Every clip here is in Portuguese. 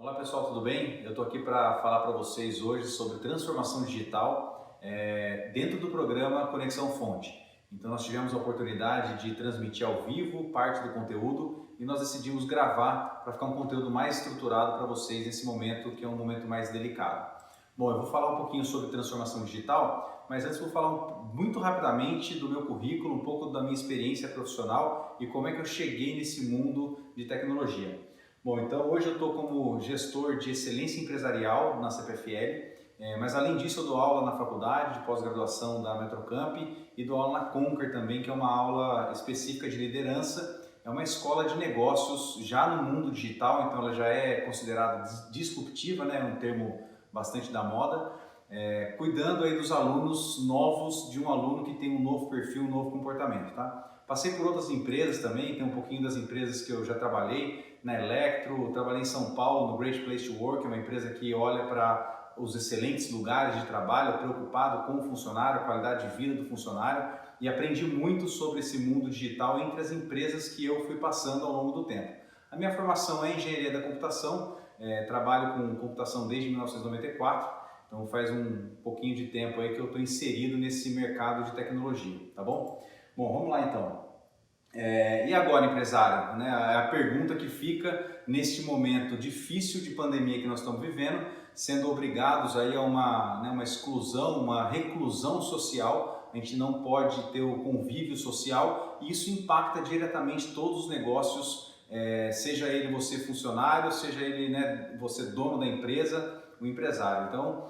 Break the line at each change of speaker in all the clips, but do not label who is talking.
Olá pessoal, tudo bem? Eu estou aqui para falar para vocês hoje sobre transformação digital dentro do programa Conexão Fonte. Então nós tivemos a oportunidade de transmitir ao vivo parte do conteúdo e nós decidimos gravar para ficar um conteúdo mais estruturado para vocês nesse momento que é um momento mais delicado. Bom, eu vou falar um pouquinho sobre transformação digital, mas antes vou falar muito rapidamente do meu currículo, um pouco da minha experiência profissional e como é que eu cheguei nesse mundo de tecnologia. Bom, então hoje eu estou como gestor de excelência empresarial na CPFL, mas além disso eu dou aula na faculdade de pós-graduação da Metrocamp e dou aula na Conquer também, que é uma aula específica de liderança. É uma escola de negócios já no mundo digital, então ela já é considerada disruptiva, né? É um termo bastante da moda, cuidando aí dos alunos novos, de um aluno que tem um novo perfil, um novo comportamento, tá? Passei por outras empresas também, tem um pouquinho das empresas que eu já trabalhei, na Electro, trabalhei em São Paulo, no Great Place to Work, é uma empresa que olha para os excelentes lugares de trabalho, preocupado com o funcionário, a qualidade de vida do funcionário, e aprendi muito sobre esse mundo digital entre as empresas que eu fui passando ao longo do tempo. A minha formação é engenharia da computação, trabalho com computação desde 1994, então faz um pouquinho de tempo aí que eu estou inserido nesse mercado de tecnologia, tá bom? Bom, vamos lá então. E agora, empresário? Né? A pergunta que fica neste momento difícil de pandemia que nós estamos vivendo, sendo obrigados aí a uma exclusão, uma reclusão social, a gente não pode ter o convívio social e isso impacta diretamente todos os negócios, seja ele você funcionário, seja ele você dono da empresa, o empresário. Então,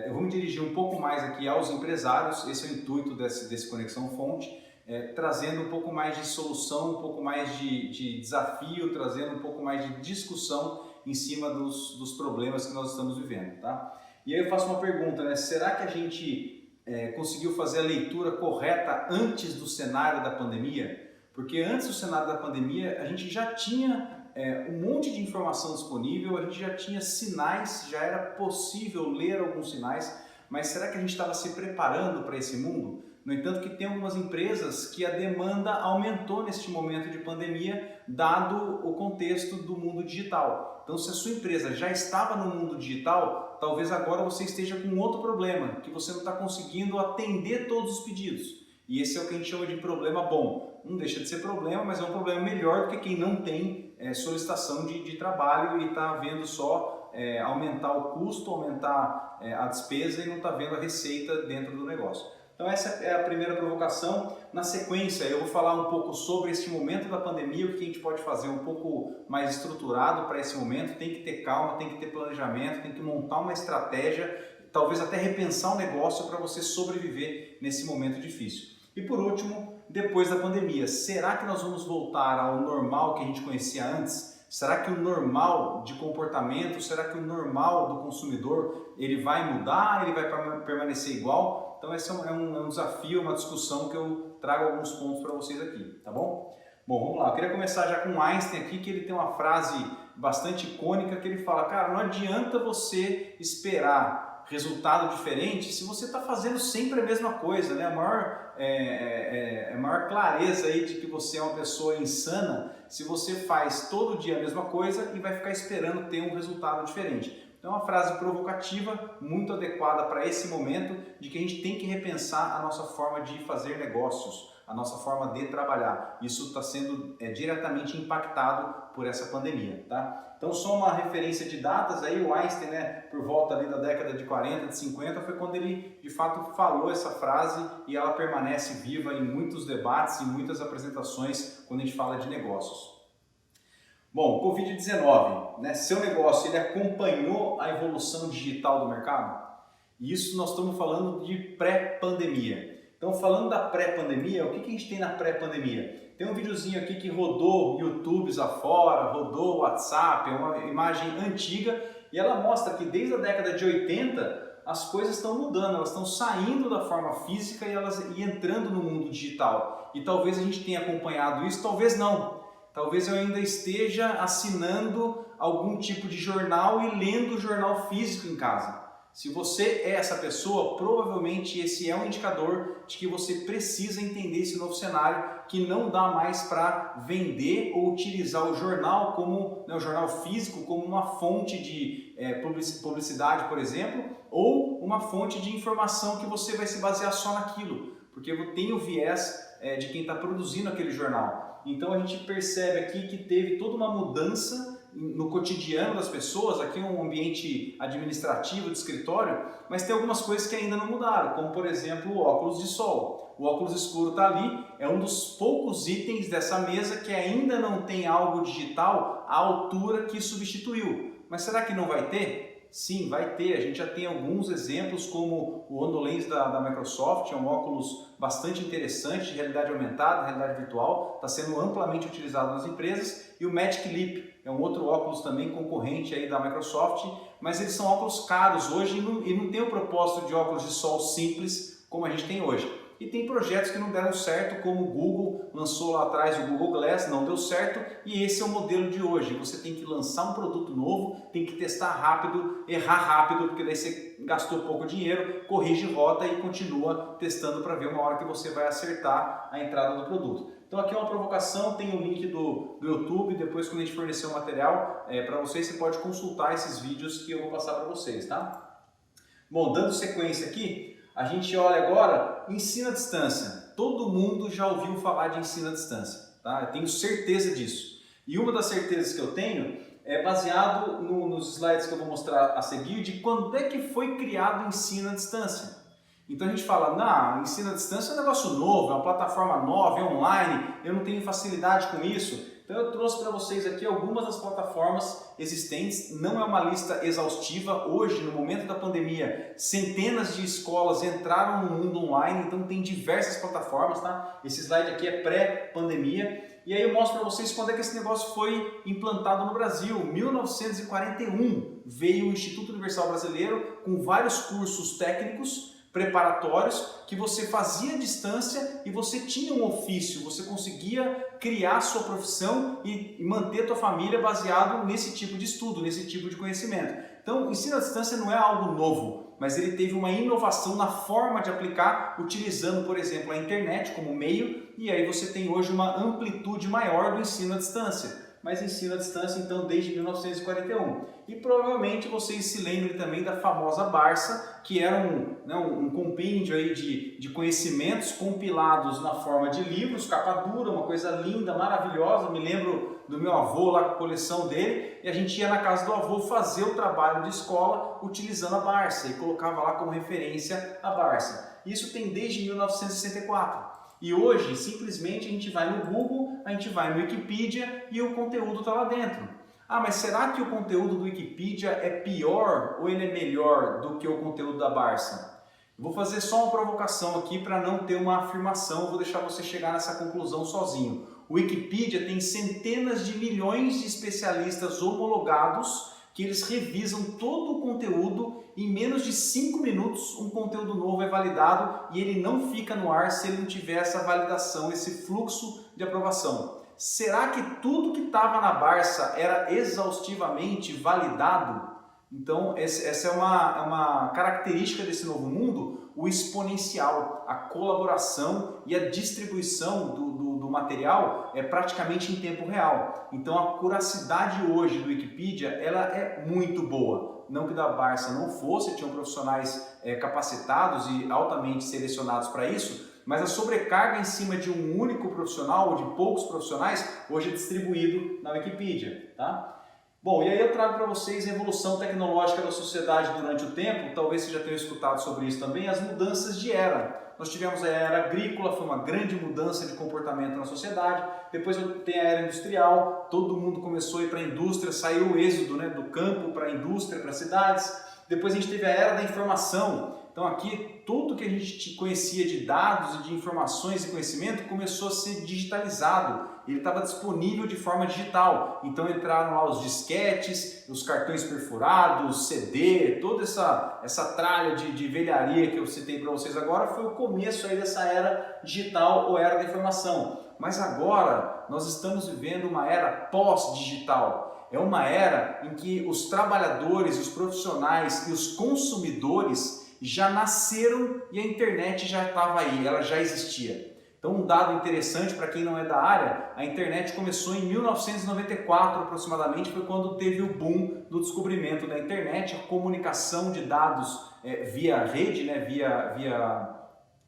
eu vou me dirigir um pouco mais aqui aos empresários, esse é o intuito desse Conexão Fonte, trazendo um pouco mais de solução, um pouco mais de desafio, trazendo um pouco mais de discussão em cima dos problemas que nós estamos vivendo, tá? E aí eu faço uma pergunta, né? Será que a gente conseguiu fazer a leitura correta antes do cenário da pandemia? Porque antes do cenário da pandemia a gente já tinha um monte de informação disponível, a gente já tinha sinais, já era possível ler alguns sinais, mas será que a gente estava se preparando para esse mundo? No entanto, que tem algumas empresas que a demanda aumentou neste momento de pandemia, dado o contexto do mundo digital. Então, se a sua empresa já estava no mundo digital, talvez agora você esteja com outro problema, que você não está conseguindo atender todos os pedidos. E esse é o que a gente chama de problema bom. Não deixa de ser problema, mas é um problema melhor do que quem não tem solicitação de trabalho e está vendo só aumentar o custo, aumentar a despesa e não está vendo a receita dentro do negócio. Então essa é a primeira provocação. Na sequência eu vou falar um pouco sobre esse momento da pandemia, o que a gente pode fazer um pouco mais estruturado para esse momento. Tem que ter calma, tem que ter planejamento, tem que montar uma estratégia, talvez até repensar o negócio para você sobreviver nesse momento difícil. E por último, depois da pandemia, será que nós vamos voltar ao normal que a gente conhecia antes? Será que o normal de comportamento, será que o normal do consumidor, ele vai mudar, ele vai permanecer igual? Então esse é um desafio, uma discussão que eu trago alguns pontos para vocês aqui, tá bom? Bom, vamos lá, eu queria começar já com Einstein aqui, que ele tem uma frase bastante icônica que ele fala, cara, não adianta você esperar resultado diferente se você está fazendo sempre a mesma coisa, né? A maior clareza aí de que você é uma pessoa insana se você faz todo dia a mesma coisa e vai ficar esperando ter um resultado diferente. Então é uma frase provocativa, muito adequada para esse momento de que a gente tem que repensar a nossa forma de fazer negócios, a nossa forma de trabalhar. Isso está sendo diretamente impactado por essa pandemia, tá? Então só uma referência de datas aí, o Einstein, né, por volta ali da década de 40, de 50, foi quando ele de fato falou essa frase e ela permanece viva em muitos debates e muitas apresentações quando a gente fala de negócios. Bom, Covid-19, né? Seu negócio, ele acompanhou a evolução digital do mercado? E isso nós estamos falando de pré-pandemia. Então, falando da pré-pandemia, o que a gente tem na pré-pandemia? Tem um videozinho aqui que rodou YouTubes afora, rodou WhatsApp, é uma imagem antiga e ela mostra que desde a década de 80 as coisas estão mudando, elas estão saindo da forma física e entrando no mundo digital. E talvez a gente tenha acompanhado isso, talvez não. Talvez eu ainda esteja assinando algum tipo de jornal e lendo o jornal físico em casa. Se você é essa pessoa, provavelmente esse é um indicador de que você precisa entender esse novo cenário que não dá mais para vender ou utilizar o jornal como, né, o jornal físico como uma fonte de publicidade, por exemplo, ou uma fonte de informação que você vai se basear só naquilo, porque tem o viés de quem está produzindo aquele jornal. Então a gente percebe aqui que teve toda uma mudança no cotidiano das pessoas. Aqui é um ambiente administrativo de escritório, mas tem algumas coisas que ainda não mudaram, como por exemplo o óculos de sol. O óculos escuro está ali, é um dos poucos itens dessa mesa que ainda não tem algo digital à altura que substituiu. Mas será que não vai ter? Sim, vai ter. A gente já tem alguns exemplos, como o HoloLens da Microsoft, é um óculos bastante interessante de realidade aumentada, realidade virtual, está sendo amplamente utilizado nas empresas, e o Magic Leap é um outro óculos também concorrente aí da Microsoft, mas eles são óculos caros hoje e não tem o propósito de óculos de sol simples como a gente tem hoje. E tem projetos que não deram certo, como o Google lançou lá atrás o Google Glass, não deu certo, e esse é o modelo de hoje. Você tem que lançar um produto novo, tem que testar rápido, errar rápido, porque daí você gastou pouco dinheiro, corrige rota e continua testando para ver uma hora que você vai acertar a entrada do produto. Então aqui é uma provocação, tem o link do YouTube, depois quando a gente fornecer o material para vocês, você pode consultar esses vídeos que eu vou passar para vocês, tá? Bom, dando sequência aqui, a gente olha agora ensino à distância. Todo mundo já ouviu falar de ensino à distância, tá? Eu tenho certeza disso. E uma das certezas que eu tenho é baseado nos slides que eu vou mostrar a seguir, de quando é que foi criado o ensino à distância. Então a gente fala, não, ensino à distância é um negócio novo, é uma plataforma nova, é online, eu não tenho facilidade com isso. Então eu trouxe para vocês aqui algumas das plataformas existentes, não é uma lista exaustiva. Hoje, no momento da pandemia, centenas de escolas entraram no mundo online, então tem diversas plataformas, tá? Esse slide aqui é pré-pandemia. E aí eu mostro para vocês quando é que esse negócio foi implantado no Brasil. 1941 veio o Instituto Universal Brasileiro com vários cursos técnicos preparatórios que você fazia à distância e você tinha um ofício, você conseguia criar sua profissão e manter a tua família baseado nesse tipo de estudo, nesse tipo de conhecimento. Então, o ensino à distância não é algo novo, mas ele teve uma inovação na forma de aplicar, utilizando, por exemplo, a internet como meio, e aí você tem hoje uma amplitude maior do ensino à distância. Mas ensino à distância, então, desde 1941. E provavelmente vocês se lembrem também da famosa Barça, que era um compêndio aí de conhecimentos compilados na forma de livros, capa dura, uma coisa linda, maravilhosa. Me lembro do meu avô lá com a coleção dele, e a gente ia na casa do avô fazer o trabalho de escola utilizando a Barça, e colocava lá como referência a Barça. Isso tem desde 1964. E hoje, simplesmente, a gente vai no Google, a gente vai no Wikipedia e o conteúdo está lá dentro. Ah, mas será que o conteúdo do Wikipedia é pior ou ele é melhor do que o conteúdo da Barça? Vou fazer só uma provocação aqui para não ter uma afirmação, vou deixar você chegar nessa conclusão sozinho. O Wikipedia tem centenas de milhões de especialistas homologados que eles revisam todo o conteúdo. Em menos de 5 minutos um conteúdo novo é validado e ele não fica no ar se ele não tiver essa validação, esse fluxo de aprovação. Será que tudo que estava na Barça era exaustivamente validado? Então essa é uma característica desse novo mundo, o exponencial, a colaboração e a distribuição do material é praticamente em tempo real. Então a curacidade hoje do Wikipedia ela é muito boa. Não que da Barça não fosse, tinham profissionais capacitados e altamente selecionados para isso, mas a sobrecarga em cima de um único profissional ou de poucos profissionais hoje é distribuído na Wikipedia, tá? Bom, e aí eu trago para vocês a evolução tecnológica da sociedade durante o tempo, talvez vocês já tenham escutado sobre isso também, as mudanças de era. Nós tivemos a era agrícola, foi uma grande mudança de comportamento na sociedade. Depois tem a era industrial, todo mundo começou a ir para a indústria, saiu o êxodo, né, do campo para a indústria, para as cidades. Depois a gente teve a era da informação. Então aqui tudo que a gente conhecia de dados e de informações e conhecimento começou a ser digitalizado. Ele estava disponível de forma digital. Então entraram lá os disquetes, os cartões perfurados, CD, toda essa tralha de velharia que eu citei para vocês agora foi o começo aí dessa era digital ou era da informação. Mas agora nós estamos vivendo uma era pós-digital. É uma era em que os trabalhadores, os profissionais e os consumidores já nasceram e a internet já estava aí, ela já existia. Então, um dado interessante para quem não é da área, a internet começou em 1994 aproximadamente, foi quando teve o boom do descobrimento da internet, a comunicação de dados via rede, né, via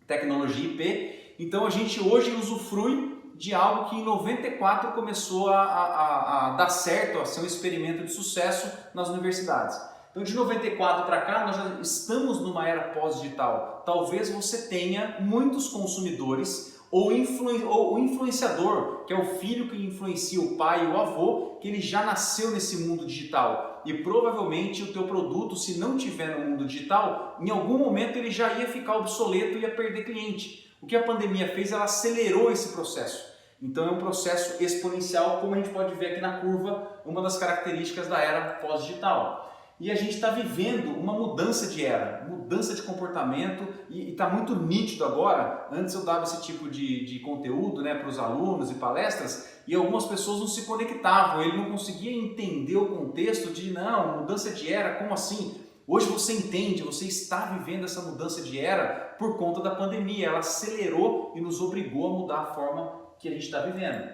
tecnologia IP. Então, a gente hoje usufrui de algo que em 94 começou a dar certo, a ser um experimento de sucesso nas universidades. Então, de 94 para cá, nós já estamos numa era pós-digital. Talvez você tenha muitos consumidores ou o influenciador, que é o filho que influencia o pai e o avô, que ele já nasceu nesse mundo digital. E provavelmente o teu produto, se não tiver no mundo digital, em algum momento ele já ia ficar obsoleto e ia perder cliente. O que a pandemia fez, ela acelerou esse processo. Então é um processo exponencial, como a gente pode ver aqui na curva, uma das características da era pós-digital. E a gente está vivendo uma mudança de era, mudança de comportamento e está muito nítido agora. Antes eu dava esse tipo de conteúdo, né, para os alunos e palestras e algumas pessoas não se conectavam, ele não conseguia entender o contexto de não, mudança de era, como assim? Hoje você entende, você está vivendo essa mudança de era por conta da pandemia, ela acelerou e nos obrigou a mudar a forma que a gente está vivendo.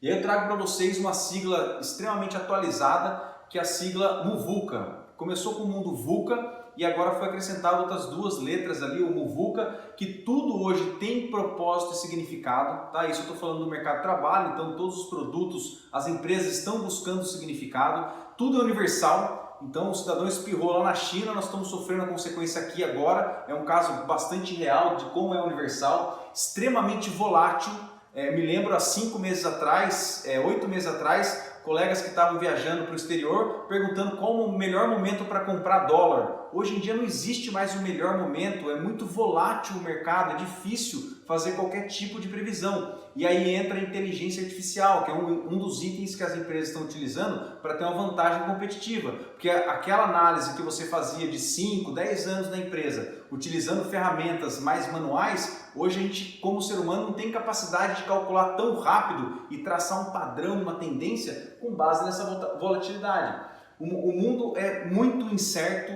E aí eu trago para vocês uma sigla extremamente atualizada, que é a sigla MUVUCA. Começou com o mundo VUCA e agora foi acrescentado outras duas letras ali, o MUVUCA, que tudo hoje tem propósito e significado, tá? Isso eu estou falando do mercado de trabalho, então todos os produtos, as empresas estão buscando significado, tudo é universal. Então o cidadão espirrou lá na China, nós estamos sofrendo a consequência aqui agora, é um caso bastante real de como é universal, extremamente volátil. Me lembro há 5 meses atrás, 8 meses atrás, colegas que estavam viajando para o exterior perguntando qual o melhor momento para comprar dólar. Hoje em dia não existe mais o melhor momento, é muito volátil o mercado, é difícil fazer qualquer tipo de previsão. E aí entra a inteligência artificial, que é um dos itens que as empresas estão utilizando para ter uma vantagem competitiva. Porque aquela análise que você fazia de 5, 10 anos na empresa, utilizando ferramentas mais manuais, hoje a gente, como ser humano, não tem capacidade de calcular tão rápido e traçar um padrão, uma tendência com base nessa volatilidade. O mundo é muito incerto,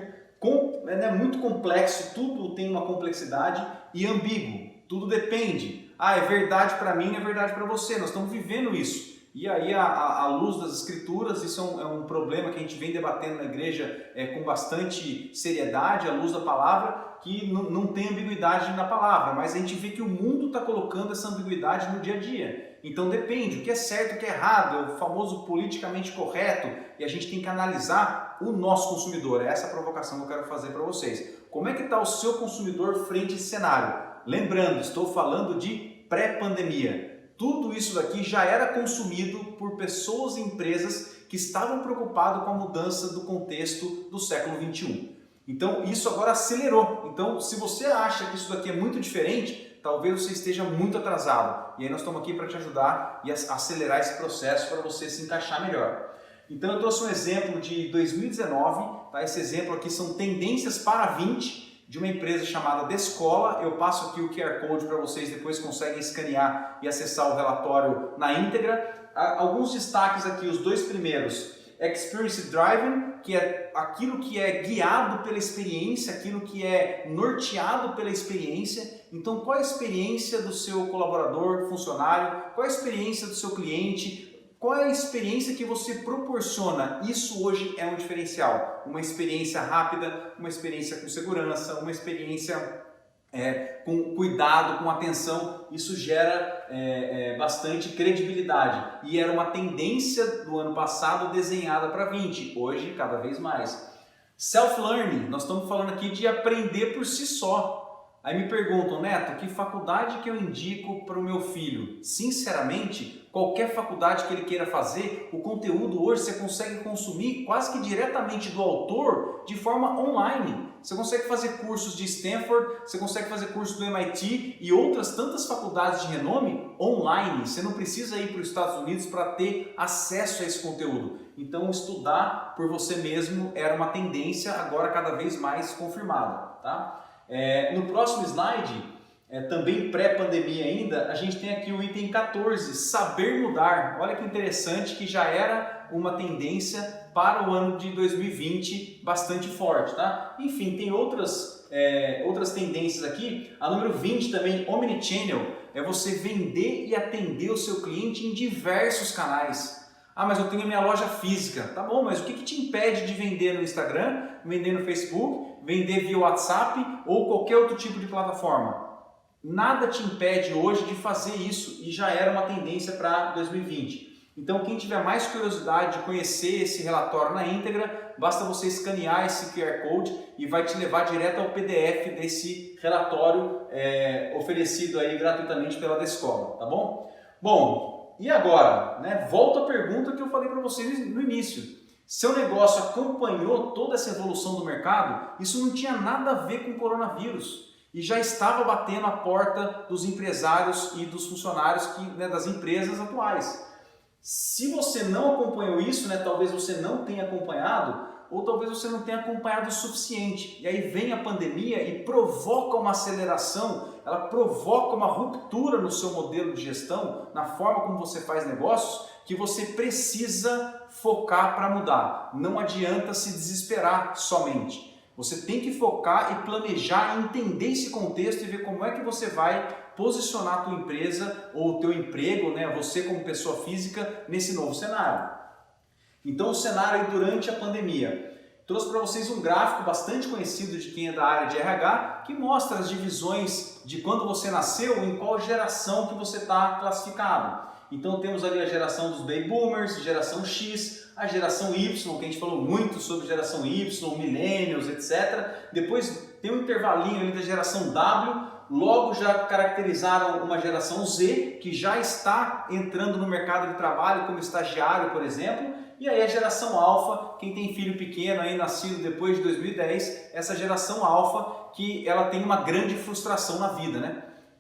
é muito complexo, tudo tem uma complexidade e ambíguo, tudo depende. É verdade para mim, é verdade para você, nós estamos vivendo isso. E aí, à luz das escrituras, isso é um problema que a gente vem debatendo na igreja com bastante seriedade, à luz da palavra, que não tem ambiguidade na palavra, mas a gente vê que o mundo está colocando essa ambiguidade no dia a dia. Então depende, o que é certo, o que é errado, é o famoso politicamente correto, e a gente tem que analisar o nosso consumidor. É essa a provocação que eu quero fazer para vocês. Como é que está o seu consumidor frente a esse cenário? Lembrando, estou falando de pré-pandemia. Tudo isso daqui já era consumido por pessoas e empresas que estavam preocupadas com a mudança do contexto do século XXI. Então isso agora acelerou. Então se você acha que isso daqui é muito diferente, talvez você esteja muito atrasado. E aí nós estamos aqui para te ajudar e acelerar esse processo para você se encaixar melhor. Então eu trouxe um exemplo de 2019, tá? Esse exemplo aqui são tendências para 20 de uma empresa chamada Descola. Eu passo aqui o QR Code para vocês, depois conseguem escanear e acessar o relatório na íntegra. Alguns destaques aqui, os dois primeiros. Experience Driven, que é aquilo que é guiado pela experiência, aquilo que é norteado pela experiência. Então, qual a experiência do seu colaborador, funcionário? Qual a experiência do seu cliente? Qual é a experiência que você proporciona? Isso hoje é um diferencial. Uma experiência rápida, uma experiência com segurança, uma experiência com cuidado, com atenção. Isso gera bastante credibilidade. E era uma tendência do ano passado desenhada para 20, hoje cada vez mais. Self-learning, nós estamos falando aqui de aprender por si só. Aí me perguntam, Neto, que faculdade que eu indico para o meu filho? Sinceramente, qualquer faculdade que ele queira fazer, o conteúdo hoje você consegue consumir quase que diretamente do autor de forma online. Você consegue fazer cursos de Stanford, você consegue fazer cursos do MIT e outras tantas faculdades de renome online. Você não precisa ir para os Estados Unidos para ter acesso a esse conteúdo. Então, estudar por você mesmo era uma tendência, agora cada vez mais confirmada, tá? No próximo slide, também pré-pandemia ainda, a gente tem aqui o item 14, saber mudar. Olha que interessante, que já era uma tendência para o ano de 2020 bastante forte, tá? Enfim, tem outras tendências aqui. A número 20 também, Omnichannel. é você vender e atender o seu cliente em diversos canais. Ah, mas eu tenho minha loja física. Tá bom, mas o que te impede de vender no Instagram, vender no Facebook, vender via WhatsApp ou qualquer outro tipo de plataforma? Nada te impede hoje de fazer isso e já era uma tendência para 2020. Então, quem tiver mais curiosidade de conhecer esse relatório na íntegra, basta você escanear esse QR Code e vai te levar direto ao PDF desse relatório oferecido aí gratuitamente pela Descola, tá bom? Bom, e agora, né? Volto à pergunta que eu falei para vocês no início. Seu negócio acompanhou toda essa evolução do mercado? Isso não tinha nada a ver com o coronavírus. E já estava batendo a porta dos empresários e dos funcionários das empresas atuais. Se você não acompanhou isso, talvez você não tenha acompanhado, ou talvez você não tenha acompanhado o suficiente. E aí vem a pandemia e provoca uma aceleração, ela provoca uma ruptura no seu modelo de gestão, na forma como você faz negócios, que você precisa focar para mudar. Não adianta se desesperar somente. Você tem que focar e planejar e entender esse contexto e ver como é que você vai posicionar a tua empresa ou o teu emprego, você como pessoa física, nesse novo cenário. Então, o cenário aí durante a pandemia. Trouxe para vocês um gráfico bastante conhecido de quem é da área de RH, que mostra as divisões de quando você nasceu, em qual geração que você está classificado. Então, temos ali a geração dos Baby Boomers, geração X, a geração Y, que a gente falou muito sobre geração Y, Millennials, etc. Depois tem um intervalinho ali da geração W, logo já caracterizaram uma geração Z, que já está entrando no mercado de trabalho como estagiário, por exemplo, e aí a geração Alpha, quem tem filho pequeno aí nascido depois de 2010, essa geração Alpha que ela tem uma grande frustração na vida,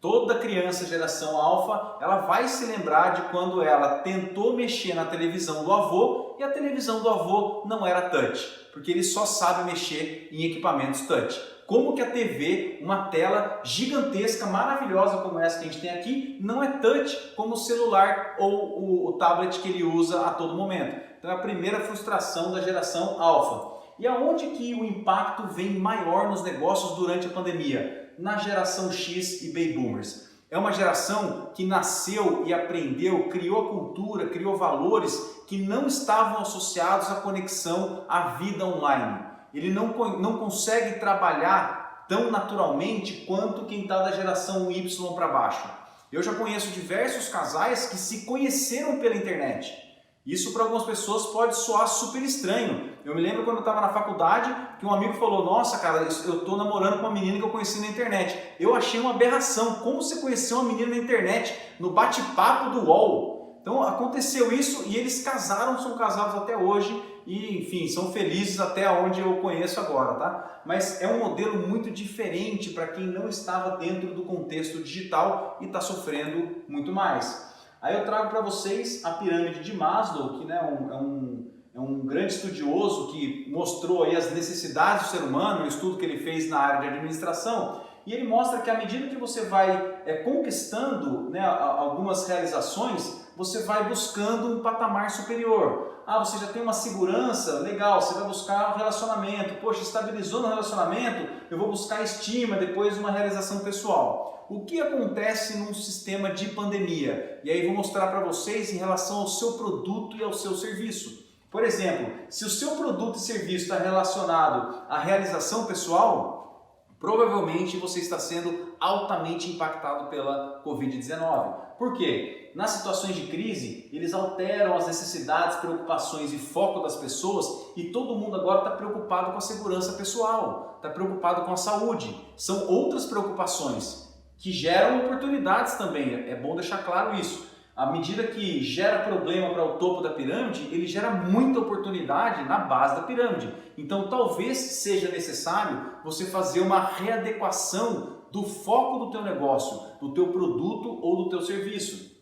Toda criança geração alfa, ela vai se lembrar de quando ela tentou mexer na televisão do avô e a televisão do avô não era touch, porque ele só sabe mexer em equipamentos touch. Como que a TV, uma tela gigantesca, maravilhosa como essa que a gente tem aqui, não é touch como o celular ou o tablet que ele usa a todo momento. Então é a primeira frustração da geração alfa. E aonde que o impacto vem maior nos negócios durante a pandemia? Na geração X e Baby Boomers. É uma geração que nasceu e aprendeu, criou a cultura, criou valores que não estavam associados à conexão à vida online. Ele não consegue trabalhar tão naturalmente quanto quem está da geração Y para baixo. Eu já conheço diversos casais que se conheceram pela internet. Isso para algumas pessoas pode soar super estranho. Eu me lembro quando eu estava na faculdade que um amigo falou: nossa, cara, eu estou namorando com uma menina que eu conheci na internet. Eu achei uma aberração. Como você conheceu uma menina na internet? No bate-papo do UOL. Então aconteceu isso e eles casaram, são casados até hoje e, enfim, são felizes até onde eu conheço agora, tá? Mas é um modelo muito diferente para quem não estava dentro do contexto digital e está sofrendo muito mais. Aí eu trago para vocês a pirâmide de Maslow, que é um grande estudioso que mostrou aí as necessidades do ser humano, um estudo que ele fez na área de administração, e ele mostra que à medida que você vai conquistando algumas realizações, você vai buscando um patamar superior. Ah, você já tem uma segurança, legal, você vai buscar um relacionamento, poxa, estabilizou no relacionamento, eu vou buscar estima, depois uma realização pessoal. O que acontece num sistema de pandemia? E aí vou mostrar para vocês em relação ao seu produto e ao seu serviço. Por exemplo, se o seu produto e serviço está relacionado à realização pessoal, provavelmente você está sendo altamente impactado pela Covid-19. Por quê? Nas situações de crise, eles alteram as necessidades, preocupações e foco das pessoas e todo mundo agora está preocupado com a segurança pessoal, está preocupado com a saúde. São outras preocupações que geram oportunidades também, é bom deixar claro isso. À medida que gera problema para o topo da pirâmide, ele gera muita oportunidade na base da pirâmide. Então talvez seja necessário você fazer uma readequação do foco do teu negócio, do teu produto ou do teu serviço.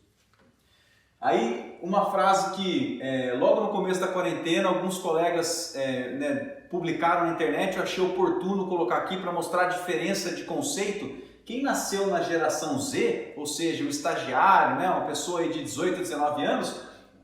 Aí uma frase que logo no começo da quarentena alguns colegas publicaram na internet, eu achei oportuno colocar aqui para mostrar a diferença de conceito. Quem nasceu na geração Z, ou seja, o estagiário, uma pessoa aí de 18 a 19 anos,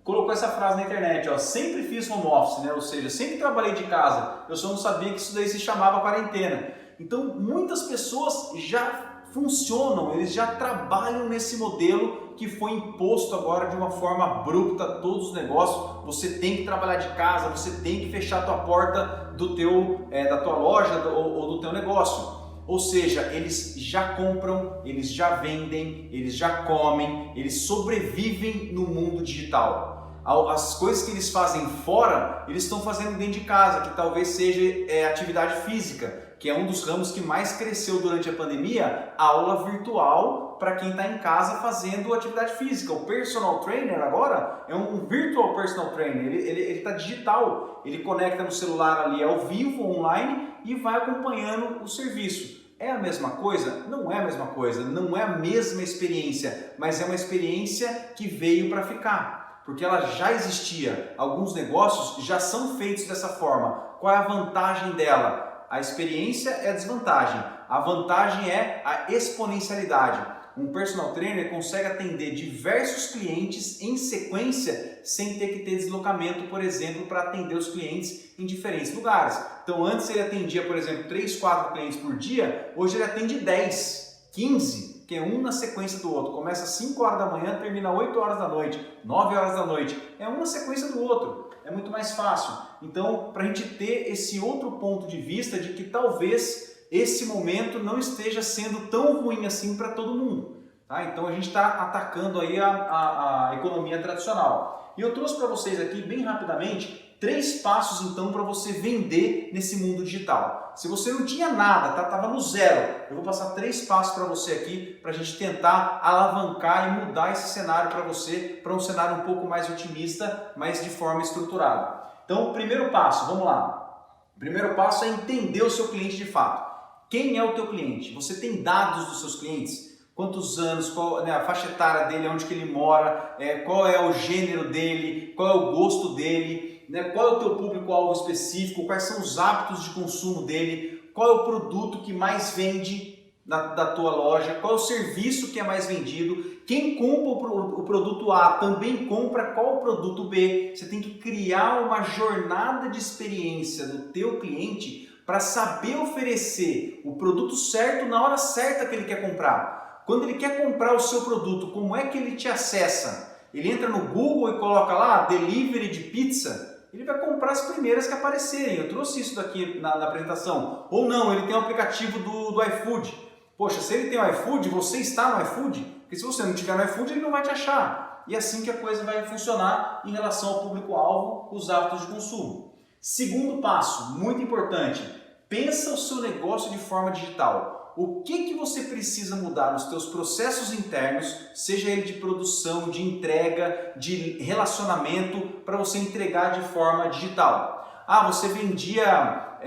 colocou essa frase na internet, sempre fiz home office, ou seja, sempre trabalhei de casa, eu só não sabia que isso daí se chamava quarentena. Então, muitas pessoas já funcionam, eles já trabalham nesse modelo que foi imposto agora de uma forma abrupta a todos os negócios. Você tem que trabalhar de casa, você tem que fechar a tua porta da tua loja ou do teu negócio. Ou seja, eles já compram, eles já vendem, eles já comem, eles sobrevivem no mundo digital. As coisas que eles fazem fora, eles estão fazendo dentro de casa, que talvez seja atividade física, que é um dos ramos que mais cresceu durante a pandemia, aula virtual para quem está em casa fazendo atividade física. O personal trainer agora é um virtual personal trainer, ele está digital, ele conecta no celular ali ao vivo, online e vai acompanhando o serviço. É a mesma coisa? Não é a mesma coisa, não é a mesma experiência, mas é uma experiência que veio para ficar. Porque ela já existia, alguns negócios já são feitos dessa forma. Qual é a vantagem dela? A experiência é a desvantagem, a vantagem é a exponencialidade. Um personal trainer consegue atender diversos clientes em sequência sem ter que ter deslocamento, por exemplo, para atender os clientes em diferentes lugares. Então antes ele atendia, por exemplo, 3, 4 clientes por dia, hoje ele atende 10, 15, que é um na sequência do outro. Começa às 5 horas da manhã, termina às 8 horas da noite, 9 horas da noite. É um na sequência do outro. É muito mais fácil. Então, para a gente ter esse outro ponto de vista de que talvez esse momento não esteja sendo tão ruim assim para todo mundo. Tá? Então, a gente está atacando aí a economia tradicional. E eu trouxe para vocês aqui, bem rapidamente, 3 passos então para você vender nesse mundo digital. Se você não tinha nada, estava no zero, eu vou passar 3 passos para você aqui para a gente tentar alavancar e mudar esse cenário para você, para um cenário um pouco mais otimista, mas de forma estruturada. Então, o primeiro passo, vamos lá. O primeiro passo é entender o seu cliente de fato. Quem é o teu cliente? Você tem dados dos seus clientes? Quantos anos, qual a faixa etária dele, onde que ele mora, qual é o gênero dele, qual é o gosto dele, qual é o teu público-alvo específico, quais são os hábitos de consumo dele, qual é o produto que mais vende da tua loja, qual é o serviço que é mais vendido, quem compra o produto A também compra qual é o produto B. Você tem que criar uma jornada de experiência do teu cliente para saber oferecer o produto certo na hora certa que ele quer comprar. Quando ele quer comprar o seu produto, como é que ele te acessa? Ele entra no Google e coloca lá delivery de pizza, ele vai comprar as primeiras que aparecerem. Eu trouxe isso daqui na apresentação. Ou não, ele tem um aplicativo do iFood. Poxa, se ele tem o iFood, você está no iFood? Porque se você não tiver no iFood, ele não vai te achar. E é assim que a coisa vai funcionar em relação ao público-alvo, os hábitos de consumo. Segundo passo, muito importante, pensa o seu negócio de forma digital. O que você precisa mudar nos teus processos internos, seja ele de produção, de entrega, de relacionamento, para você entregar de forma digital. Ah, você vendia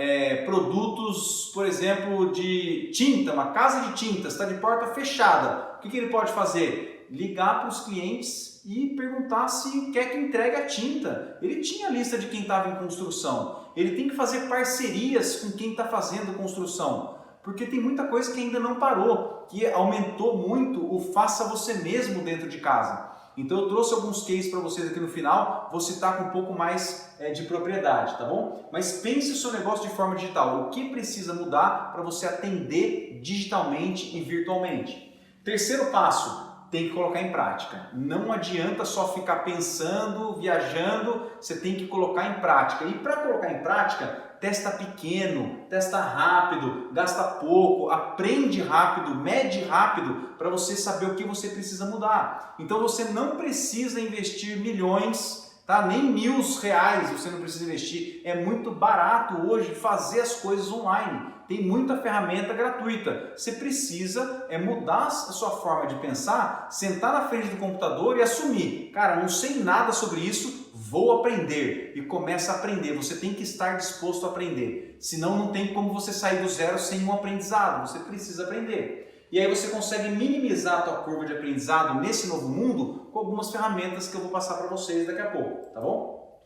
produtos, por exemplo, de tinta, uma casa de tintas, está de porta fechada. O que ele pode fazer? Ligar para os clientes e perguntar se quer que entregue a tinta. Ele tinha a lista de quem estava em construção. Ele tem que fazer parcerias com quem está fazendo construção. Porque tem muita coisa que ainda não parou, que aumentou muito o faça você mesmo dentro de casa. Então eu trouxe alguns cases para vocês aqui no final, vou citar com um pouco mais de propriedade, tá bom? Mas pense o seu negócio de forma digital, o que precisa mudar para você atender digitalmente e virtualmente. Terceiro passo, tem que colocar em prática. Não adianta só ficar pensando, viajando, você tem que colocar em prática. E para colocar em prática, testa pequeno, testa rápido, gasta pouco, aprende rápido, mede rápido para você saber o que você precisa mudar. Então você não precisa investir milhões, tá? Nem R$1.000 você não precisa investir. É muito barato hoje fazer as coisas online. Tem muita ferramenta gratuita. Você precisa mudar a sua forma de pensar, sentar na frente do computador e assumir. Cara, não sei nada sobre isso, vou aprender. E começa a aprender. Você tem que estar disposto a aprender. Senão não tem como você sair do zero sem um aprendizado. Você precisa aprender. E aí você consegue minimizar a tua curva de aprendizado nesse novo mundo com algumas ferramentas que eu vou passar para vocês daqui a pouco, tá bom?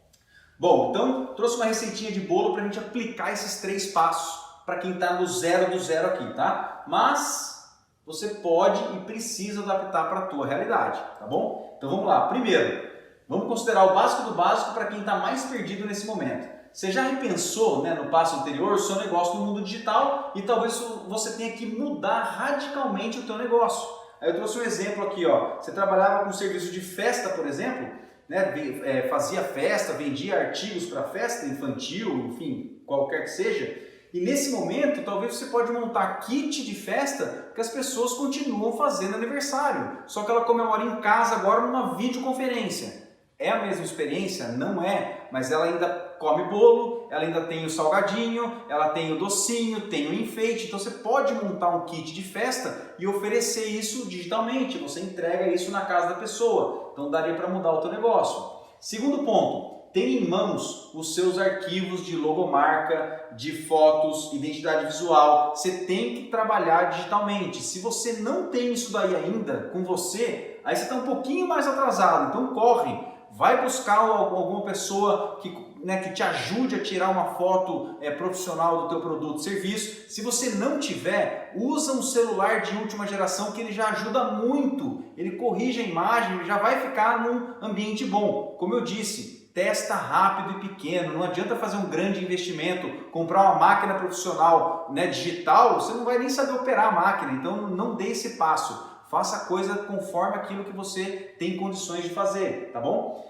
Bom, então trouxe uma receitinha de bolo para a gente aplicar esses 3 passos para quem está no zero do zero aqui, tá? Mas você pode e precisa adaptar para a tua realidade, tá bom? Então vamos lá. Primeiro, vamos considerar o básico do básico para quem está mais perdido nesse momento. Você já repensou, né, no passo anterior o seu negócio no mundo digital e talvez você tenha que mudar radicalmente o teu negócio. Aí eu trouxe um exemplo aqui, ó. Você trabalhava com serviço de festa, por exemplo, né, fazia festa, vendia artigos para festa infantil, enfim, qualquer que seja. E nesse momento, talvez você pode montar kit de festa que as pessoas continuam fazendo aniversário, só que ela comemora em casa agora numa videoconferência. É a mesma experiência? Não é, mas ela ainda come bolo, ela ainda tem o salgadinho, ela tem o docinho, tem o enfeite. Então você pode montar um kit de festa e oferecer isso digitalmente. Você entrega isso na casa da pessoa. Então daria para mudar o teu negócio. Segundo ponto, tenha em mãos os seus arquivos de logomarca, de fotos, identidade visual. Você tem que trabalhar digitalmente. Se você não tem isso daí ainda com você, aí você está um pouquinho mais atrasado. Então corre, vai buscar alguma pessoa que te ajude a tirar uma foto profissional do teu produto, serviço. Se você não tiver, usa um celular de última geração que ele já ajuda muito. Ele corrige a imagem, ele já vai ficar num ambiente bom. Como eu disse, testa rápido e pequeno, não adianta fazer um grande investimento, comprar uma máquina profissional, né, digital, você não vai nem saber operar a máquina, então não dê esse passo, faça a coisa conforme aquilo que você tem condições de fazer, tá bom?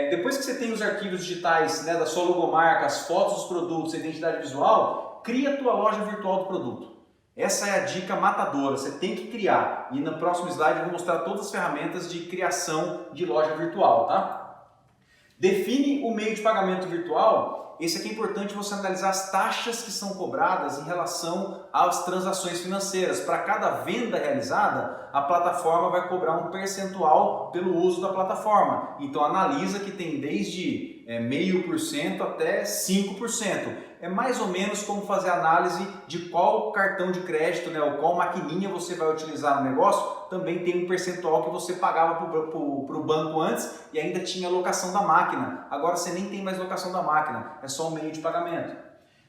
Depois que você tem os arquivos digitais, né, da sua logomarca, as fotos dos produtos, a identidade visual, cria a tua loja virtual do produto. Essa é a dica matadora, você tem que criar, e no próximo slide eu vou mostrar todas as ferramentas de criação de loja virtual, tá? Define o meio de pagamento virtual. Esse aqui é importante você analisar as taxas que são cobradas em relação às transações financeiras. Para cada venda realizada, a plataforma vai cobrar um percentual pelo uso da plataforma. Então analisa que tem desde 0,5% até 5%. É mais ou menos como fazer análise de qual cartão de crédito, né, ou qual maquininha você vai utilizar no negócio. Também tem um percentual que você pagava para o banco antes e ainda tinha locação da máquina. Agora você nem tem mais locação da máquina, é só um meio de pagamento.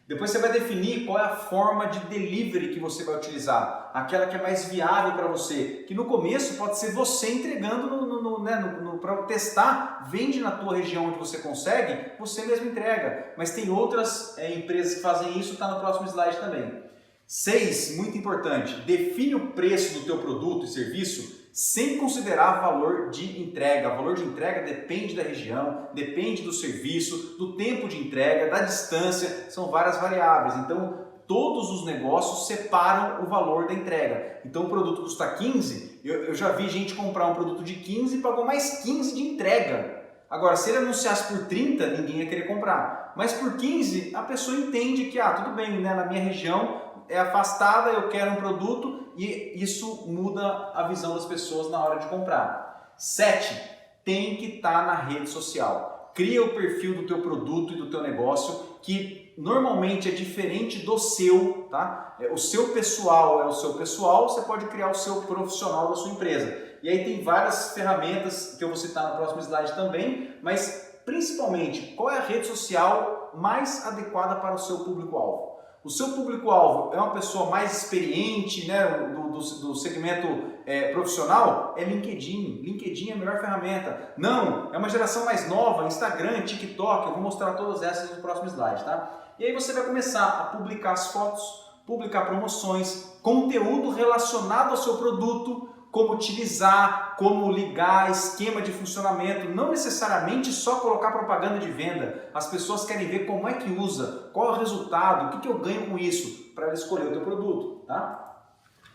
Depois você vai definir qual é a forma de delivery que você vai utilizar, aquela que é mais viável para você, que no começo pode ser você entregando para testar, vende na tua região onde você consegue, você mesmo entrega, mas tem outras empresas que fazem isso, está no próximo slide também. 6, muito importante, define o preço do teu produto e serviço sem considerar valor de entrega. O valor de entrega depende da região, depende do serviço, do tempo de entrega, da distância, são várias variáveis. Então, todos os negócios separam o valor da entrega. Então, o produto custa 15, eu já vi gente comprar um produto de 15 e pagou mais 15 de entrega. Agora, se ele anunciasse por 30, ninguém ia querer comprar. Mas por 15, a pessoa entende que, tudo bem, né, na minha região é afastada, eu quero um produto e isso muda a visão das pessoas na hora de comprar. 7, tem que estar na rede social. Cria o perfil do teu produto e do teu negócio que normalmente é diferente do seu, tá? O seu pessoal é o seu pessoal, você pode criar o seu profissional da sua empresa. E aí tem várias ferramentas que eu vou citar no próximo slide também, mas principalmente qual é a rede social mais adequada para o seu público-alvo. O seu público-alvo é uma pessoa mais experiente, né, do segmento profissional? É LinkedIn. LinkedIn é a melhor ferramenta. Não, é uma geração mais nova, Instagram, TikTok, eu vou mostrar todas essas no próximo slide, tá? E aí você vai começar a publicar as fotos, publicar promoções, conteúdo relacionado ao seu produto, como utilizar, como ligar, esquema de funcionamento, não necessariamente só colocar propaganda de venda. As pessoas querem ver como é que usa, qual é o resultado, o que eu ganho com isso, para ela escolher o teu produto, tá?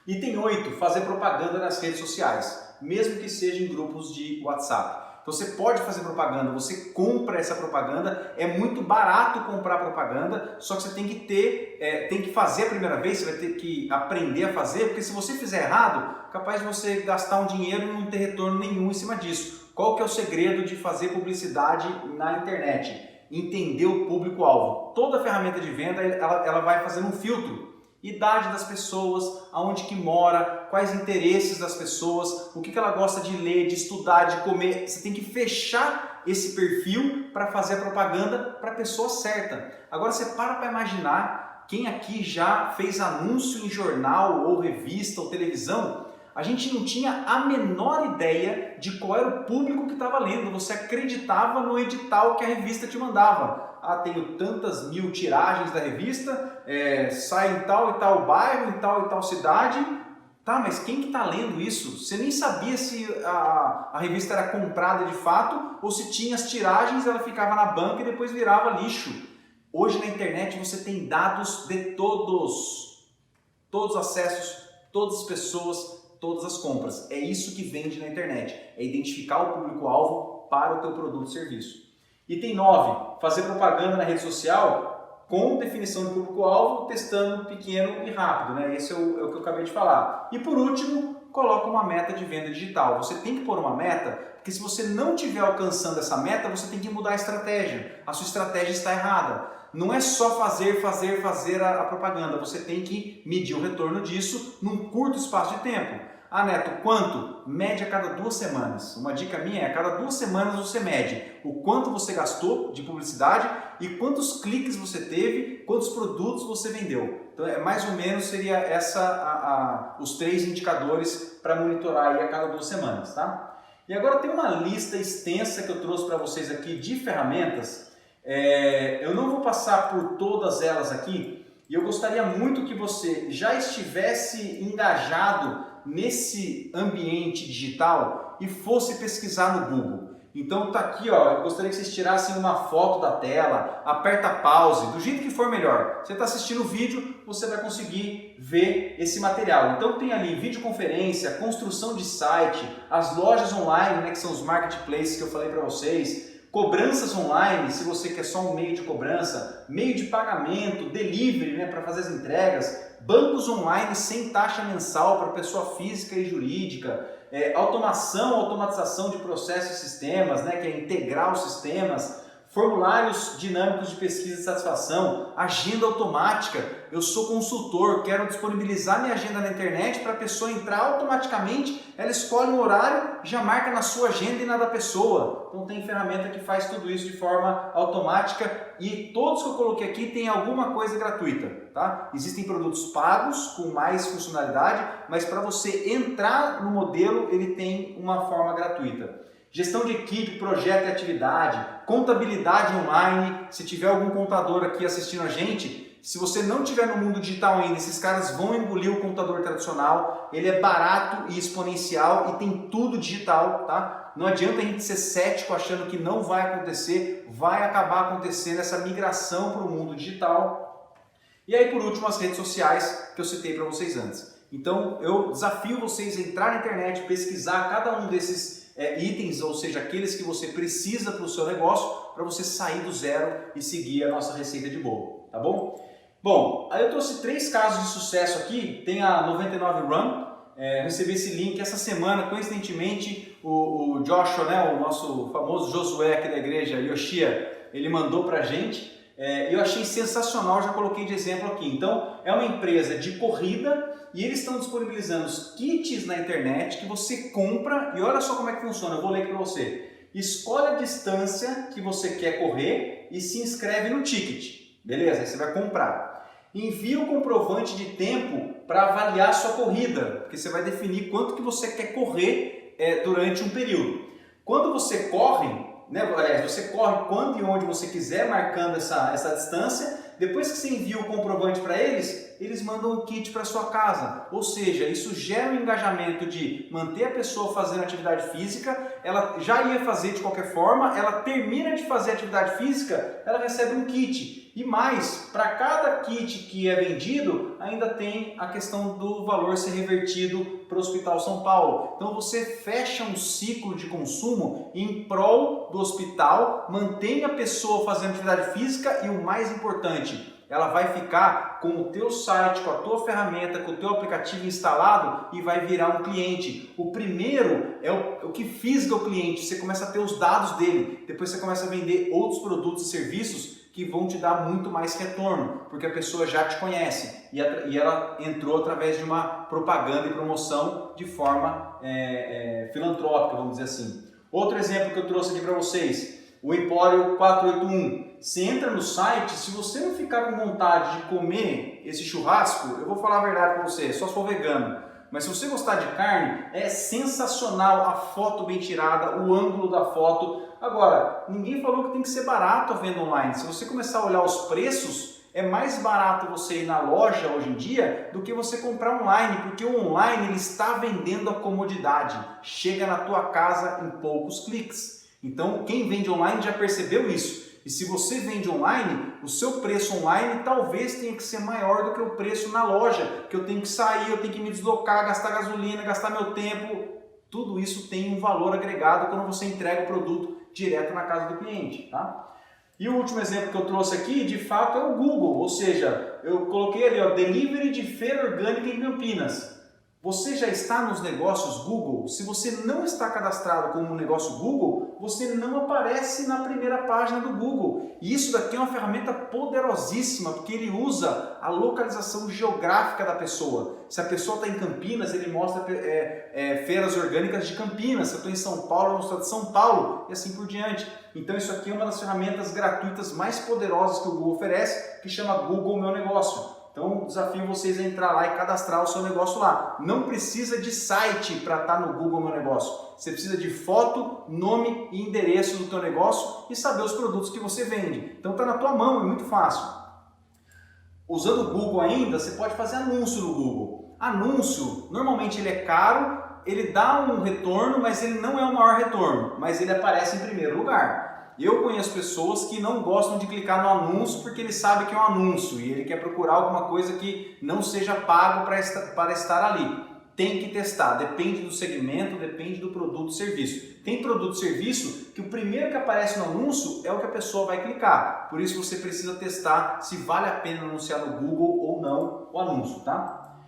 Item 8, fazer propaganda nas redes sociais, mesmo que seja em grupos de WhatsApp. Você pode fazer propaganda, você compra essa propaganda, é muito barato comprar propaganda, só que você tem que fazer a primeira vez, você vai ter que aprender a fazer, porque se você fizer errado, capaz de você gastar um dinheiro e não ter retorno nenhum em cima disso. Qual que é o segredo de fazer publicidade na internet? Entender o público-alvo. Toda ferramenta de venda, ela vai fazendo um filtro. Idade das pessoas, aonde que mora, quais interesses das pessoas, o que ela gosta de ler, de estudar, de comer. Você tem que fechar esse perfil para fazer a propaganda para a pessoa certa. Agora você para imaginar quem aqui já fez anúncio em jornal ou revista ou televisão. A gente não tinha a menor ideia de qual era o público que estava lendo. Você acreditava no edital que a revista te mandava. ah, tenho tantas mil tiragens da revista, sai em tal e tal bairro, em tal e tal cidade. Tá, mas quem que está lendo isso? Você nem sabia se a revista era comprada de fato ou se tinha as tiragens, ela ficava na banca e depois virava lixo. Hoje na internet você tem dados de todos os acessos, todas as pessoas, todas as compras. É isso que vende na internet, é identificar o público-alvo para o teu produto ou serviço. Item 9, fazer propaganda na rede social com definição de público-alvo, testando pequeno e rápido, né? Esse é o que eu acabei de falar. E por último, coloca uma meta de venda digital. Você tem que pôr uma meta, porque se você não estiver alcançando essa meta, você tem que mudar a estratégia. A sua estratégia está errada. Não é só fazer a propaganda, você tem que medir o retorno disso num curto espaço de tempo. Ah, Neto, quanto? Mede a cada 2 semanas. Uma dica minha é a cada 2 semanas você mede o quanto você gastou de publicidade e quantos cliques você teve, quantos produtos você vendeu. Então, mais ou menos seria os 3 indicadores para monitorar aí a cada 2 semanas, tá? E agora tem uma lista extensa que eu trouxe para vocês aqui de ferramentas. Eu não vou passar por todas elas aqui e eu gostaria muito que você já estivesse engajado nesse ambiente digital e fosse pesquisar no Google. Então tá aqui, ó, eu gostaria que vocês tirassem uma foto da tela, aperta pause, do jeito que for melhor. Você está assistindo o vídeo, você vai conseguir ver esse material. Então tem ali videoconferência, construção de site, as lojas online, né, que são os marketplaces que eu falei para vocês, cobranças online, se você quer só um meio de cobrança, meio de pagamento, delivery, né, para fazer as entregas, bancos online sem taxa mensal para pessoa física e jurídica, automatização de processos e sistemas, né, que é integrar os sistemas, formulários dinâmicos de pesquisa de satisfação, agenda automática. Eu sou consultor, quero disponibilizar minha agenda na internet para a pessoa entrar automaticamente, ela escolhe um horário, já marca na sua agenda e na da pessoa. Então tem ferramenta que faz tudo isso de forma automática e todos que eu coloquei aqui tem alguma coisa gratuita, tá? Existem produtos pagos com mais funcionalidade, mas para você entrar no modelo ele tem uma forma gratuita. Gestão de equipe, projeto e atividade, contabilidade online. Se tiver algum contador aqui assistindo a gente, se você não estiver no mundo digital ainda, esses caras vão engolir o contador tradicional. Ele é barato e exponencial e tem tudo digital, tá? Não adianta a gente ser cético achando que não vai acontecer, vai acabar acontecendo essa migração para o mundo digital. E aí, por último, as redes sociais que eu citei para vocês antes. Então, eu desafio vocês a entrar na internet, pesquisar cada um desses itens, ou seja, aqueles que você precisa para o seu negócio, para você sair do zero e seguir a nossa receita de bolo, tá bom? Bom, aí eu trouxe 3 casos de sucesso aqui, tem a 99 Run, recebi esse link essa semana, coincidentemente, o Joshua, né, o nosso famoso Josué aqui da igreja, Yoshia, ele mandou pra gente, eu achei sensacional, já coloquei de exemplo aqui. Então, é uma empresa de corrida e eles estão disponibilizando os kits na internet que você compra e olha só como é que funciona, eu vou ler para você. Escolhe a distância que você quer correr e se inscreve no ticket, beleza? Aí você vai comprar. Envia o comprovante de tempo para avaliar a sua corrida, porque você vai definir quanto que você quer correr durante um período. Quando você corre, você corre quando e onde você quiser, marcando essa distância. Depois que você envia o comprovante para eles mandam o kit para sua casa. Ou seja, isso gera um engajamento de manter a pessoa fazendo atividade física, ela já ia fazer de qualquer forma, ela termina de fazer atividade física, ela recebe um kit. E mais, para cada kit que é vendido, ainda tem a questão do valor ser revertido para o Hospital São Paulo. Então você fecha um ciclo de consumo em prol do hospital, mantém a pessoa fazendo atividade física e o mais importante, ela vai ficar com o teu site, com a tua ferramenta, com o teu aplicativo instalado e vai virar um cliente. O primeiro é o que fisga o cliente, você começa a ter os dados dele, depois você começa a vender outros produtos e serviços que vão te dar muito mais retorno, porque a pessoa já te conhece e ela entrou através de uma propaganda e promoção de forma filantrópica, vamos dizer assim. Outro exemplo que eu trouxe aqui para vocês, o Empório 481. Você entra no site, se você não ficar com vontade de comer esse churrasco, eu vou falar a verdade para você, só se for vegano, mas se você gostar de carne, é sensacional a foto bem tirada, o ângulo da foto, Agora, ninguém falou que tem que ser barato a venda online. Se você começar a olhar os preços, é mais barato você ir na loja hoje em dia do que você comprar online, porque o online ele está vendendo a comodidade, chega na tua casa em poucos cliques. Então, quem vende online já percebeu isso. E se você vende online, o seu preço online talvez tenha que ser maior do que o preço na loja, que eu tenho que sair, eu tenho que me deslocar, gastar gasolina, gastar meu tempo. Tudo isso tem um valor agregado quando você entrega o produto direto na casa do cliente, tá? E o último exemplo que eu trouxe aqui, de fato, é o Google, ou seja, eu coloquei ali, ó, delivery de feira orgânica em Campinas. Você já está nos negócios Google? Se você não está cadastrado como um negócio Google, você não aparece na primeira página do Google. E isso daqui é uma ferramenta poderosíssima, porque ele usa a localização geográfica da pessoa. Se a pessoa está em Campinas, ele mostra feiras orgânicas de Campinas. Se eu estou em São Paulo, eu mostro de São Paulo, e assim por diante. Então isso aqui é uma das ferramentas gratuitas mais poderosas que o Google oferece, que chama Google Meu Negócio. Então, desafio vocês a entrar lá e cadastrar o seu negócio lá. Não precisa de site para estar no Google Meu Negócio. Você precisa de foto, nome e endereço do teu negócio e saber os produtos que você vende. Então, está na tua mão, é muito fácil. Usando o Google ainda, você pode fazer anúncio no Google. Anúncio, normalmente ele é caro, ele dá um retorno, mas ele não é o maior retorno, mas ele aparece em primeiro lugar. Eu conheço pessoas que não gostam de clicar no anúncio porque ele sabe que é um anúncio e ele quer procurar alguma coisa que não seja pago para estar ali. Tem que testar, depende do segmento, depende do produto ou serviço. Tem produto e serviço que o primeiro que aparece no anúncio é o que a pessoa vai clicar. Por isso você precisa testar se vale a pena anunciar no Google ou não o anúncio, tá?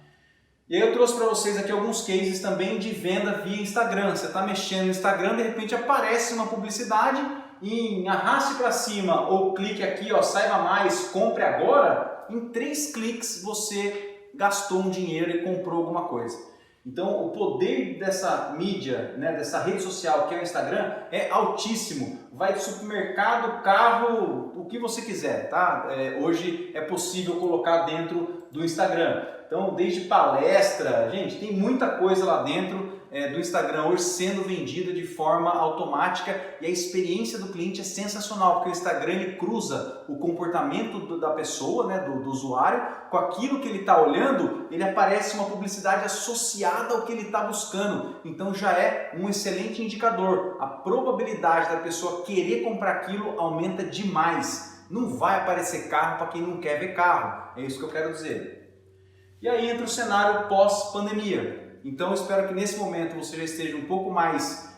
E aí eu trouxe para vocês aqui alguns cases também de venda via Instagram. Você está mexendo no Instagram, de repente aparece uma publicidade em arraste para cima ou clique aqui, ó, saiba mais, compre agora. Em 3 cliques você gastou um dinheiro e comprou alguma coisa. Então o poder dessa mídia, né, dessa rede social que é o Instagram é altíssimo. Vai do supermercado, carro, o que você quiser, tá? Hoje é possível colocar dentro do Instagram. Então desde palestra, gente, tem muita coisa lá dentro do Instagram hoje sendo vendida de forma automática e a experiência do cliente é sensacional, porque o Instagram ele cruza o comportamento da pessoa, né, do usuário, com aquilo que ele está olhando, ele aparece uma publicidade associada ao que ele está buscando, então já é um excelente indicador. A probabilidade da pessoa querer comprar aquilo aumenta demais. Não vai aparecer carro para quem não quer ver carro, é isso que eu quero dizer. E aí entra o cenário pós-pandemia. Então eu espero que nesse momento você já esteja um pouco mais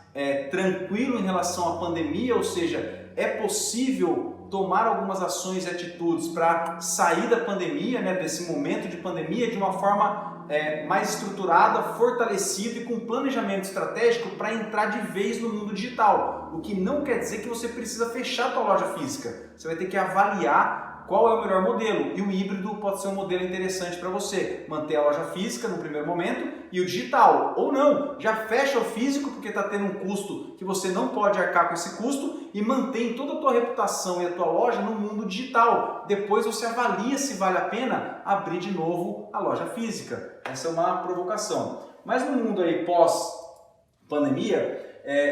tranquilo em relação à pandemia, ou seja, é possível tomar algumas ações e atitudes para sair da pandemia, né, desse momento de pandemia, de uma forma mais estruturada, fortalecida e com planejamento estratégico para entrar de vez no mundo digital. O que não quer dizer que você precisa fechar a tua loja física. Você vai ter que avaliar qual é o melhor modelo, e o híbrido pode ser um modelo interessante para você. Manter a loja física no primeiro momento e o digital, ou não, já fecha o físico porque está tendo um custo que você não pode arcar com esse custo e mantém toda a tua reputação e a tua loja no mundo digital. Depois você avalia se vale a pena abrir de novo a loja física. Essa é uma provocação. Mas no mundo aí pós-pandemia,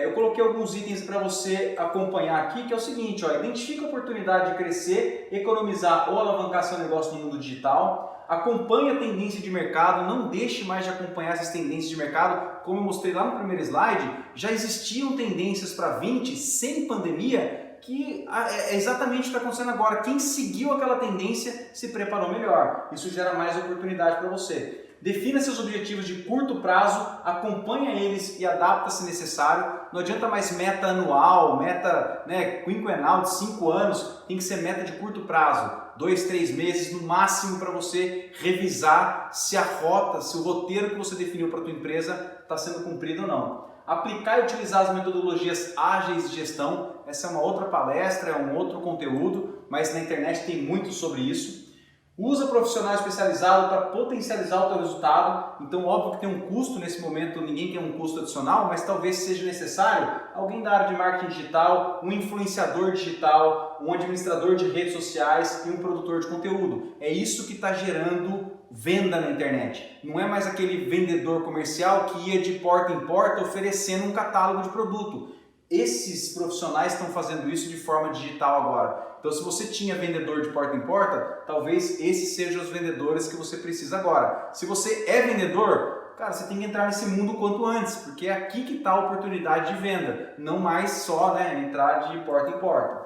eu coloquei alguns itens para você acompanhar aqui, que é o seguinte, ó, identifica a oportunidade de crescer, economizar ou alavancar seu negócio no mundo digital, acompanhe a tendência de mercado, não deixe mais de acompanhar essas tendências de mercado. Como eu mostrei lá no primeiro slide, já existiam tendências para 20 sem pandemia, que é exatamente o que está acontecendo agora. Quem seguiu aquela tendência se preparou melhor. Isso gera mais oportunidade para você. Defina seus objetivos de curto prazo, acompanha eles e adapta se necessário. Não adianta mais meta anual, meta quinquenal de 5 anos, tem que ser meta de curto prazo, 2, 3 meses no máximo para você revisar se a rota, se o roteiro que você definiu para a tua empresa está sendo cumprido ou não. Aplicar e utilizar as metodologias ágeis de gestão, essa é uma outra palestra, é um outro conteúdo, mas na internet tem muito sobre isso. Usa profissional especializado para potencializar o teu resultado. Então, óbvio que tem um custo nesse momento, ninguém quer um custo adicional, mas talvez seja necessário alguém da área de marketing digital, um influenciador digital, um administrador de redes sociais e um produtor de conteúdo. É isso que está gerando venda na internet. Não é mais aquele vendedor comercial que ia de porta em porta oferecendo um catálogo de produto. esses profissionais estão fazendo isso de forma digital agora. Então, se você tinha vendedor de porta em porta, talvez esses sejam os vendedores que você precisa agora. Se você é vendedor, cara, você tem que entrar nesse mundo o quanto antes, porque é aqui que está a oportunidade de venda, não mais só entrar de porta em porta.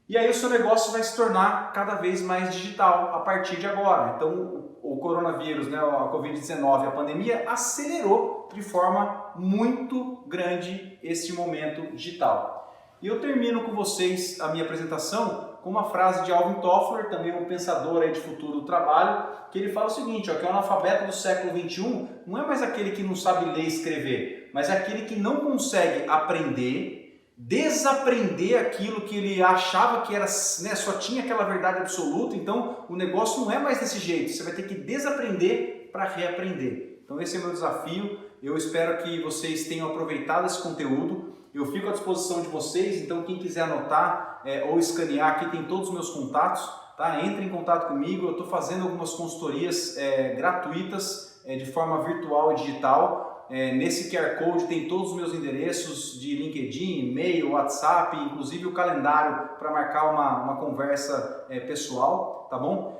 E aí o seu negócio vai se tornar cada vez mais digital a partir de agora. Então, o coronavírus, a Covid-19, a pandemia, acelerou de forma muito grande esse momento digital. E eu termino com vocês a minha apresentação com uma frase de Alvin Toffler, também um pensador aí de futuro do trabalho, que ele fala o seguinte, que o analfabeto do século XXI não é mais aquele que não sabe ler e escrever, mas é aquele que não consegue aprender, desaprender aquilo que ele achava que era, só tinha aquela verdade absoluta. Então o negócio não é mais desse jeito, você vai ter que desaprender para reaprender. Então esse é o meu desafio, eu espero que vocês tenham aproveitado esse conteúdo, eu fico à disposição de vocês, então quem quiser anotar ou escanear, aqui tem todos os meus contatos, tá? Entre em contato comigo, eu estou fazendo algumas consultorias gratuitas de forma virtual e digital. Nesse QR Code tem todos os meus endereços de LinkedIn, e-mail, WhatsApp, inclusive o calendário para marcar uma conversa pessoal, tá bom?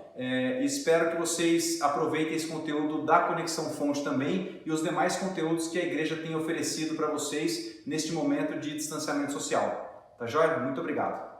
Espero que vocês aproveitem esse conteúdo da Conexão Fonte também e os demais conteúdos que a igreja tem oferecido para vocês neste momento de distanciamento social. Tá joia? Muito obrigado!